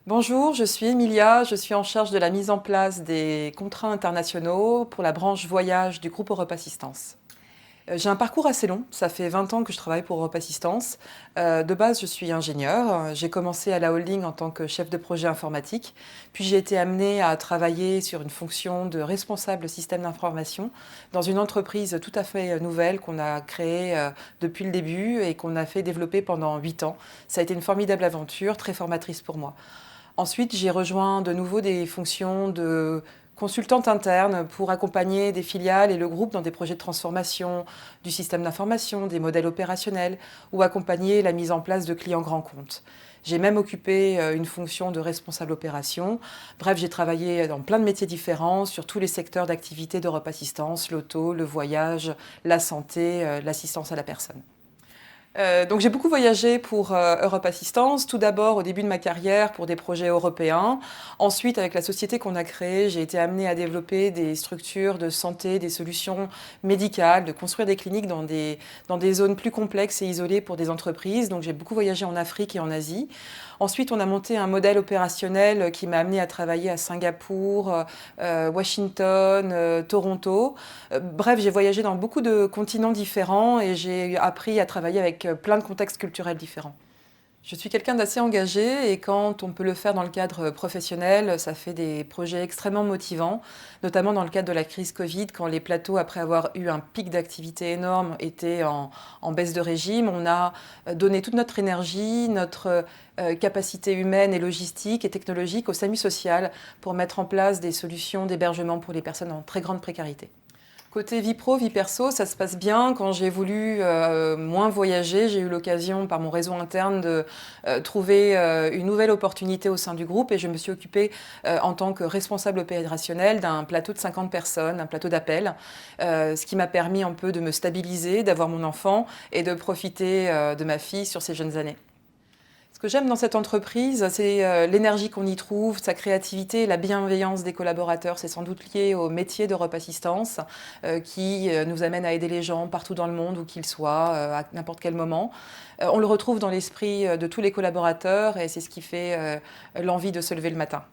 Bonjour, je suis Emilia, je suis en charge de la mise en place des contrats internationaux pour la branche voyage du groupe Europe Assistance. J'ai un parcours assez long, ça fait 20 ans que je travaille pour Europe Assistance. De base, je suis ingénieure, j'ai commencé à la holding en tant que chef de projet informatique, puis j'ai été amenée à travailler sur une fonction de responsable système d'information dans une entreprise tout à fait nouvelle qu'on a créée depuis le début et qu'on a fait développer pendant 8 ans. Ça a été une formidable aventure, très formatrice pour moi. Ensuite, j'ai rejoint de nouveau des fonctions de consultante interne pour accompagner des filiales et le groupe dans des projets de transformation du système d'information, des modèles opérationnels ou accompagner la mise en place de clients grands comptes. J'ai même occupé une fonction de responsable opération. Bref, j'ai travaillé dans plein de métiers différents sur tous les secteurs d'activité d'Europe Assistance, l'auto, le voyage, la santé, l'assistance à la personne. Donc j'ai beaucoup voyagé pour Europe Assistance, tout d'abord au début de ma carrière pour des projets européens. Ensuite, avec la société qu'on a créée, j'ai été amenée à développer des structures de santé, des solutions médicales, de construire des cliniques dans des zones plus complexes et isolées pour des entreprises. Donc j'ai beaucoup voyagé en Afrique et en Asie. Ensuite, on a monté un modèle opérationnel qui m'a amenée à travailler à Singapour, Washington, Toronto. Bref, j'ai voyagé dans beaucoup de continents différents et j'ai appris à travailler avec plein de contextes culturels différents. Je suis quelqu'un d'assez engagé et quand on peut le faire dans le cadre professionnel, ça fait des projets extrêmement motivants, notamment dans le cadre de la crise Covid, quand les plateaux, après avoir eu un pic d'activité énorme, étaient en baisse de régime. On a donné toute notre énergie, notre capacité humaine et logistique et technologique au SAMU social pour mettre en place des solutions d'hébergement pour les personnes en très grande précarité. Côté vie pro, vie perso, ça se passe bien. Quand j'ai voulu moins voyager, j'ai eu l'occasion par mon réseau interne de trouver une nouvelle opportunité au sein du groupe et je me suis occupée en tant que responsable opérationnel d'un plateau de 50 personnes, un plateau d'appel, ce qui m'a permis un peu de me stabiliser, d'avoir mon enfant et de profiter de ma fille sur ses jeunes années. Ce que j'aime dans cette entreprise, c'est l'énergie qu'on y trouve, sa créativité, la bienveillance des collaborateurs. C'est sans doute lié au métier d'Europe Assistance qui nous amène à aider les gens partout dans le monde, où qu'ils soient, à n'importe quel moment. On le retrouve dans l'esprit de tous les collaborateurs et c'est ce qui fait l'envie de se lever le matin.